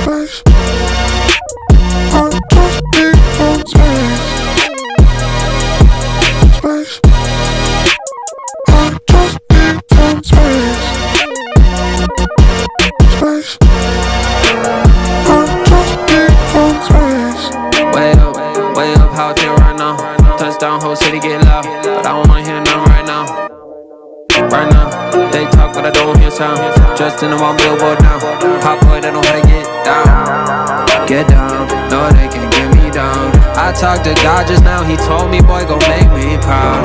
Space. I just need some space. Space. I just need some space. Space. I just need some space. Way up, how it right now. Touchdown, whole city get loud, but I don't wanna hear nothing right now. Right now, they talk but I don't hear sound. Just in the one billboard now. Pop boy, they know how to get down. Get down, no they can't get me down. I talked to God just now, he told me boy gon' make me proud.